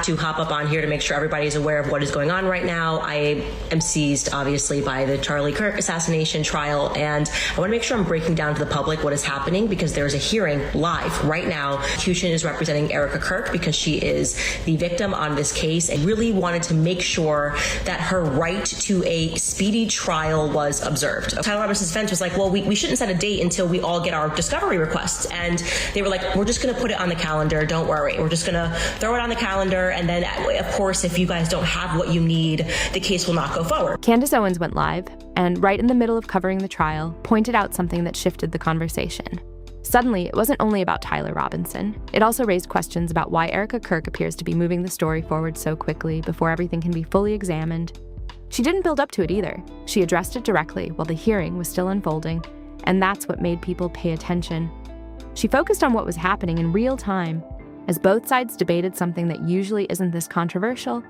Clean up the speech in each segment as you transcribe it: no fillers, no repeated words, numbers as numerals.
to hop up on here to make sure everybody's aware of what is going on right now. I am seized, obviously, by the Charlie Kirk assassination trial, and I want to make sure I'm breaking down to the public what is happening, because there's a hearing live right now. The prosecution is representing Erika Kirk because she is the victim on this case, and really wanted to make sure that her right to a speedy trial was observed. Tyler Robinson's defense was like, well, we shouldn't set a date until we all get our discovery requests. And they were like, we're just going to put it on the calendar. Don't worry. We're just going to throw it on the calendar. And then, of course, if you guys don't have what you need, the case will not go forward. Candace Owens went live and, right in the middle of covering the trial, pointed out something that shifted the conversation. Suddenly, it wasn't only about Tyler Robinson. It also raised questions about why Erika Kirk appears to be moving the story forward so quickly before everything can be fully examined. She didn't build up to it either. She addressed it directly while the hearing was still unfolding, and that's what made people pay attention. She focused on what was happening in real time, as both sides debated something that usually isn't this controversial: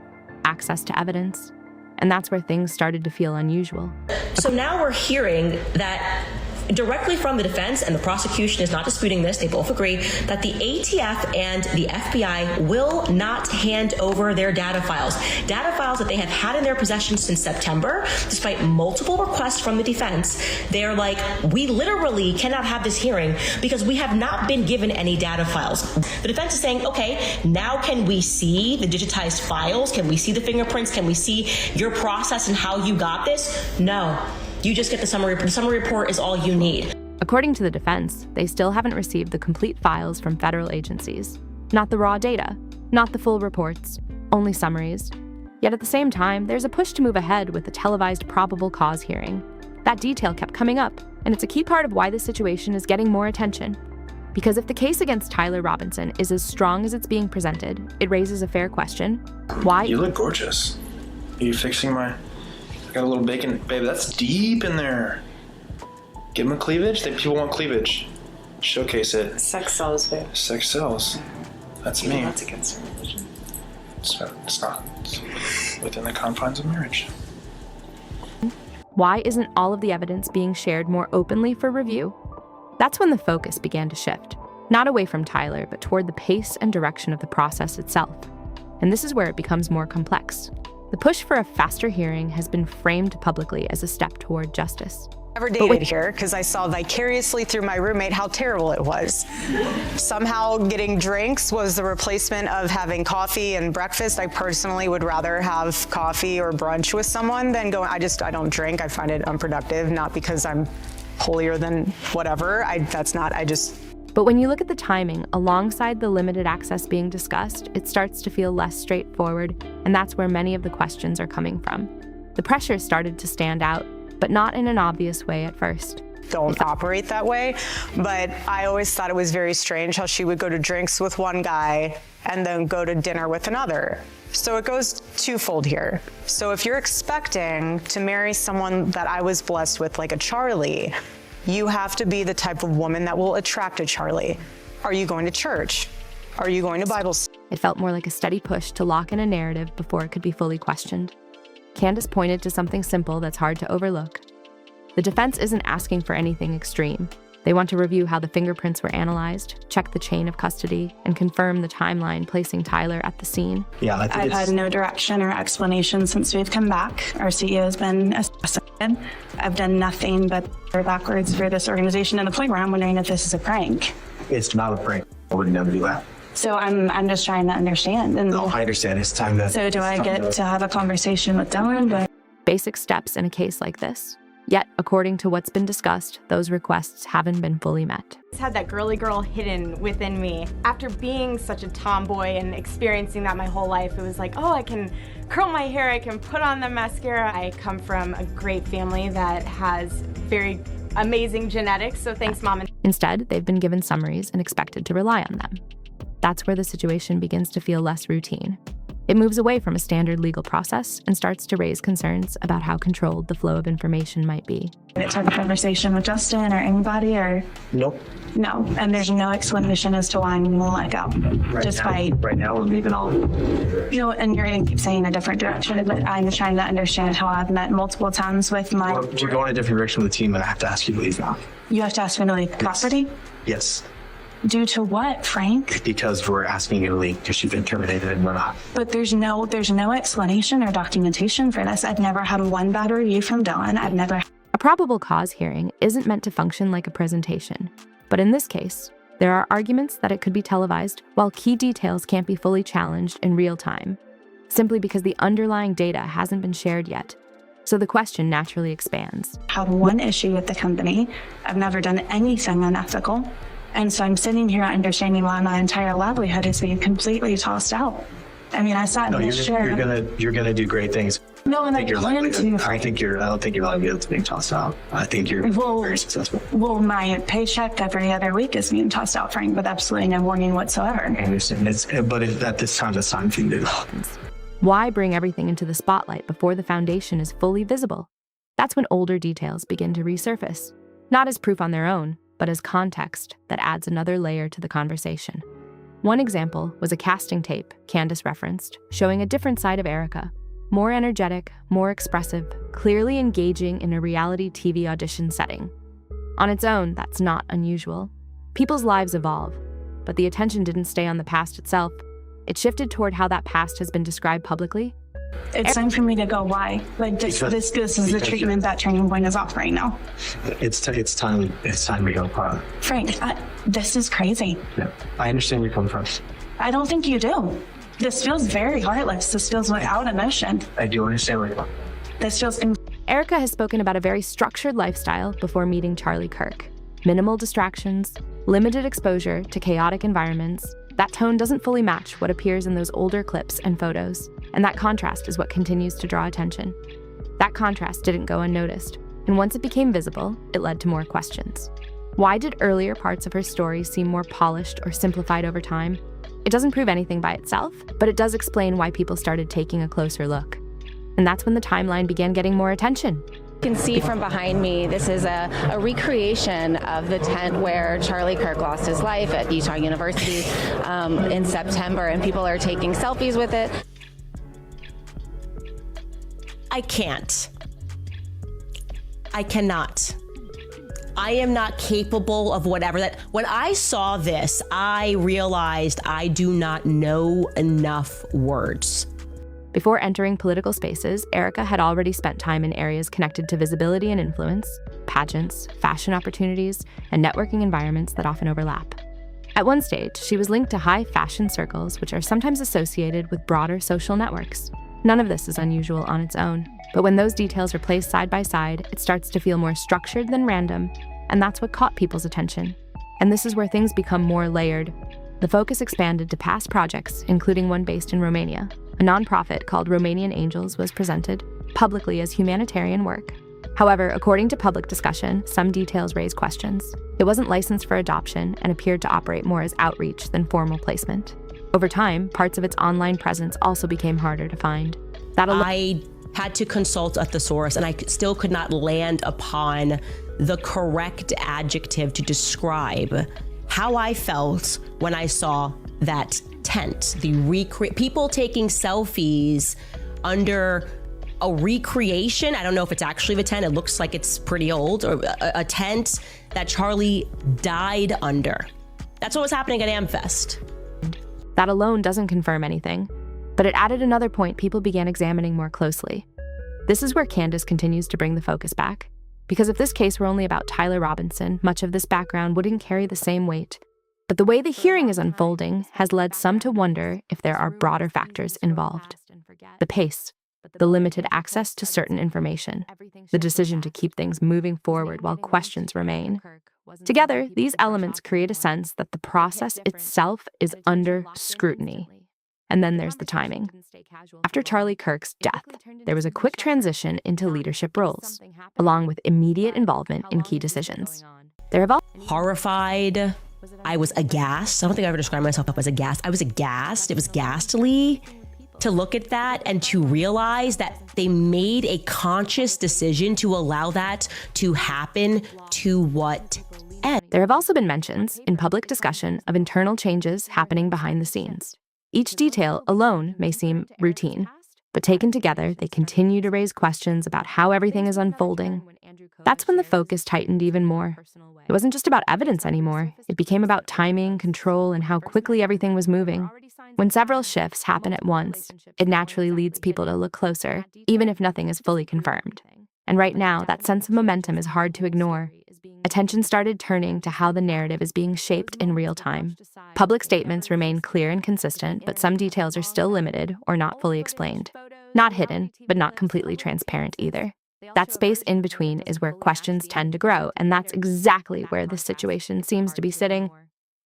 access to evidence. And that's where things started to feel unusual. So now we're hearing that directly from the defense, and the prosecution is not disputing this, they both agree, that the ATF and the FBI will not hand over their data files that they have had in their possession since September, despite multiple requests from the defense. They're like, we literally cannot have this hearing because we have not been given any data files. The defense is saying, okay, now can we see the digitized files? Can we see the fingerprints? Can we see your process and how you got this? No. You just get the summary. The summary report is all you need. According to the defense, they still haven't received the complete files from federal agencies. Not the raw data, not the full reports, only summaries. Yet at the same time, there's a push to move ahead with the televised probable cause hearing. That detail kept coming up, and it's a key part of why the situation is getting more attention. Because if the case against Tyler Robinson is as strong as it's being presented, it raises a fair question. Why? You look gorgeous. Are you fixing my... Got a little bacon. Babe, that's deep in there. Give them a cleavage. People want cleavage. Showcase it. Sex sells, babe. Sex sells. That's me. That's against our religion. It's not. It's within the confines of marriage. Why isn't all of the evidence being shared more openly for review? That's when the focus began to shift. Not away from Tyler, but toward the pace and direction of the process itself. And this is where it becomes more complex. The push for a faster hearing has been framed publicly as a step toward justice. Never dated here because I saw vicariously through my roommate how terrible it was. Somehow getting drinks was the replacement of having coffee and breakfast. I personally would rather have coffee or brunch with someone than going, I don't drink. I find it unproductive, not because I'm holier than whatever. But when you look at the timing, alongside the limited access being discussed, it starts to feel less straightforward, and that's where many of the questions are coming from. The pressure started to stand out, but not in an obvious way at first. Don't operate that way, but I always thought it was very strange how she would go to drinks with one guy and then go to dinner with another. So it goes twofold here. So if you're expecting to marry someone that I was blessed with, like a Charlie, you have to be the type of woman that will attract a Charlie. Are you going to church? Are you going to Bible study? It felt more like a steady push to lock in a narrative before it could be fully questioned. Candace pointed to something simple that's hard to overlook. The defense isn't asking for anything extreme. They want to review how the fingerprints were analyzed, check the chain of custody, and confirm the timeline placing Tyler at the scene. Yeah, I've had no direction or explanation since we've come back. Our CEO has been assassinated. I've done nothing but go backwards for this organization, and the point where I'm wondering if this is a prank. It's not a prank. I would never do that. So I'm just trying to understand. And no, I understand. It's time to... So do I get to have a conversation with Dylan? Basic steps in a case like this. Yet, according to what's been discussed, those requests haven't been fully met. I had that girly girl hidden within me. After being such a tomboy and experiencing that my whole life, it was like, oh, I can curl my hair, I can put on the mascara. I come from a great family that has very amazing genetics, so thanks, Mom. Instead, they've been given summaries and expected to rely on them. That's where the situation begins to feel less routine. It moves away from a standard legal process and starts to raise concerns about how controlled the flow of information might be. Did it have a conversation with Justin or anybody, or? Nope. No, and there's no explanation as to why you won't let go. Right now, we're leaving all. You know, and you're going to keep saying a different direction, but I'm trying to understand how I've met multiple times with my... We're going a different direction with the team, and I have to ask you to leave now. You have to ask me to leave property? Yes. Due to what, Frank? Because we're asking you to leave because you've been terminated and we're not. But there's no explanation or documentation for this. I've never had one bad review from Dylan. I've never. A probable cause hearing isn't meant to function like a presentation, but in this case, there are arguments that it could be televised while key details can't be fully challenged in real time, simply because the underlying data hasn't been shared yet. So the question naturally expands. Had one issue with the company. I've never done anything unethical. And so I'm sitting here understanding why my entire livelihood is being completely tossed out. I mean, I sat in this chair. You're gonna do great things. No, and I Your plan livelihood- to. I don't think your livelihood's being tossed out. I think you're very successful. Well, my paycheck every other week is being tossed out, Frank, with absolutely no warning whatsoever. I understand. At this time, that's time for you to do. Why bring everything into the spotlight before the foundation is fully visible? That's when older details begin to resurface, not as proof on their own, but as context that adds another layer to the conversation. One example was a casting tape Candace referenced, showing a different side of Erika, more energetic, more expressive, clearly engaging in a reality TV audition setting. On its own, that's not unusual. People's lives evolve, but the attention didn't stay on the past itself. It shifted toward how that past has been described publicly. It's time for me to go. Why? Like this is the treatment that Turning Point is offering now. It's time to go, Carla. Frank, this is crazy. Yeah, I understand where you're coming from. I don't think you do. This feels very heartless. This feels without emotion. I do understand where you're coming. This feels. Erika has spoken about a very structured lifestyle before meeting Charlie Kirk. Minimal distractions, limited exposure to chaotic environments. That tone doesn't fully match what appears in those older clips and photos, and that contrast is what continues to draw attention. That contrast didn't go unnoticed, and once it became visible, it led to more questions. Why did earlier parts of her story seem more polished or simplified over time? It doesn't prove anything by itself, but it does explain why people started taking a closer look. And that's when the timeline began getting more attention. You can see from behind me, this is a recreation of the tent where Charlie Kirk lost his life at Utah University in September, and people are taking selfies with it. I can't. I cannot. I am not capable of whatever that. When I saw this, I realized I do not know enough words. Before entering political spaces, Erika had already spent time in areas connected to visibility and influence, pageants, fashion opportunities, and networking environments that often overlap. At one stage, she was linked to high fashion circles, which are sometimes associated with broader social networks. None of this is unusual on its own, but when those details are placed side by side, it starts to feel more structured than random, and that's what caught people's attention. And this is where things become more layered. The focus expanded to past projects, including one based in Romania. A nonprofit called Romanian Angels was presented publicly as humanitarian work. However, according to public discussion, some details raised questions. It wasn't licensed for adoption and appeared to operate more as outreach than formal placement. Over time, parts of its online presence also became harder to find. I had to consult a thesaurus, and I still could not land upon the correct adjective to describe how I felt when I saw that tent. People taking selfies under a recreation. I don't know if it's actually the tent. It looks like it's pretty old, or a tent that Charlie died under. That's what was happening at AmFest. That alone doesn't confirm anything, but it added another point people began examining more closely. This is where Candace continues to bring the focus back. Because if this case were only about Tyler Robinson, much of this background wouldn't carry the same weight. But the way the hearing is unfolding has led some to wonder if there are broader factors involved. The pace, the limited access to certain information, the decision to keep things moving forward while questions remain. Together, these elements create a sense that the process itself is under scrutiny. And then there's the timing. After Charlie Kirk's death, there was a quick transition into leadership roles, along with immediate involvement in key decisions. There have Horrified. I was aghast. I don't think I ever described myself as aghast. I was aghast. It was ghastly to look at that and to realize that they made a conscious decision to allow that to happen. To what end? There have also been mentions in public discussion of internal changes happening behind the scenes. Each detail alone may seem routine, But taken together, they continue to raise questions about how everything is unfolding. That's when the focus tightened even more. It wasn't just about evidence anymore. It became about timing, control, and how quickly everything was moving. When several shifts happen at once, it naturally leads people to look closer, even if nothing is fully confirmed. And right now, that sense of momentum is hard to ignore. Attention started turning to how the narrative is being shaped in real time. Public statements remain clear and consistent, but some details are still limited or not fully explained. Not hidden, but not completely transparent either. That space in between is where questions tend to grow, and that's exactly where this situation seems to be sitting.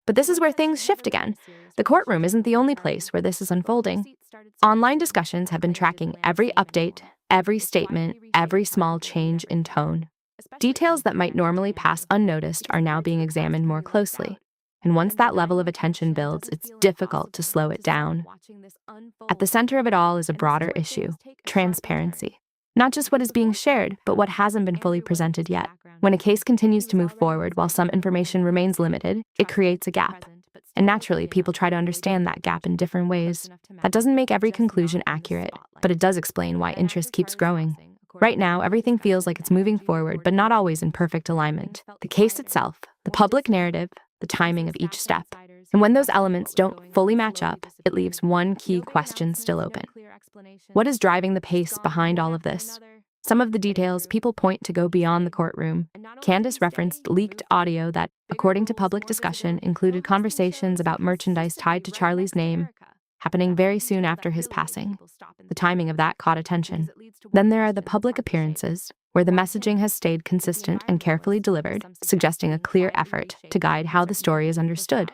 But this is where things shift again. The courtroom isn't the only place where this is unfolding. Online discussions have been tracking every update, every statement, every small change in tone. Details that might normally pass unnoticed are now being examined more closely. And once that level of attention builds, it's difficult to slow it down. At the center of it all is a broader issue: transparency. Not just what is being shared, but what hasn't been fully presented yet. When a case continues to move forward while some information remains limited, it creates a gap. And naturally, people try to understand that gap in different ways. That doesn't make every conclusion accurate, but it does explain why interest keeps growing. Right now, everything feels like it's moving forward, but not always in perfect alignment. The case itself, the public narrative, the timing of each step. And when those elements don't fully match up, it leaves one key question still open. What is driving the pace behind all of this? Some of the details people point to go beyond the courtroom. Candace referenced leaked audio that, according to public discussion, included conversations about merchandise tied to Charlie's name, happening very soon after his passing. The timing of that caught attention. Then there are the public appearances, where the messaging has stayed consistent and carefully delivered, suggesting a clear effort to guide how the story is understood.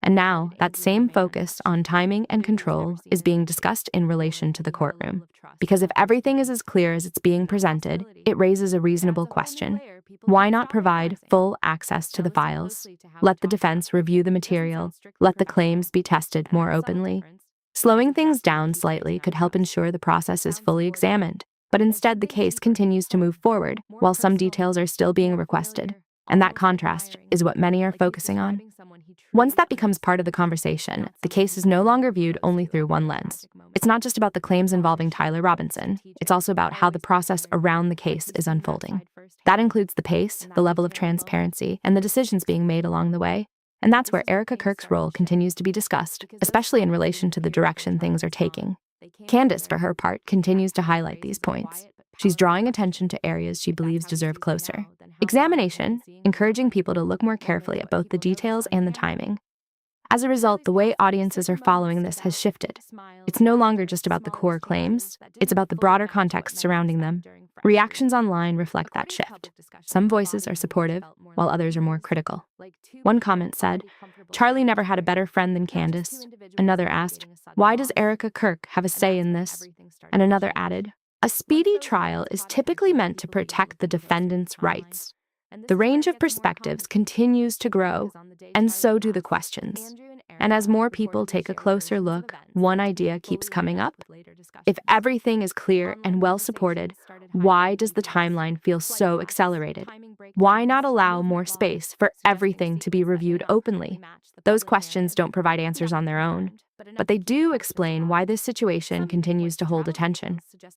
And now, that same focus on timing and control is being discussed in relation to the courtroom. Because if everything is as clear as it's being presented, it raises a reasonable question. Why not provide full access to the files? Let the defense review the material. Let the claims be tested more openly. Slowing things down slightly could help ensure the process is fully examined. But instead, the case continues to move forward, while some details are still being requested. And that contrast is what many are focusing on. Once that becomes part of the conversation, the case is no longer viewed only through one lens. It's not just about the claims involving Tyler Robinson. It's also about how the process around the case is unfolding. That includes the pace, the level of transparency, and the decisions being made along the way. And that's where Erika Kirk's role continues to be discussed, especially in relation to the direction things are taking. Candace, for her part, continues to highlight these points. She's drawing attention to areas she believes deserve closer examination, encouraging people to look more carefully at both the details and the timing. As a result, the way audiences are following this has shifted. It's no longer just about the core claims, it's about the broader context surrounding them. Reactions online reflect that shift. Some voices are supportive, while others are more critical. One comment said, "Charlie never had a better friend than Candace." Another asked, "Why does Erika Kirk have a say in this?" And another added, "A speedy trial is typically meant to protect the defendant's rights." The range of perspectives continues to grow, and so do the questions. And as more people take a closer look, one idea keeps coming up. If everything is clear and well supported, why does the timeline feel so accelerated? Why not allow more space for everything to be reviewed openly? Those questions don't provide answers on their own, but they do explain why this situation continues to hold attention.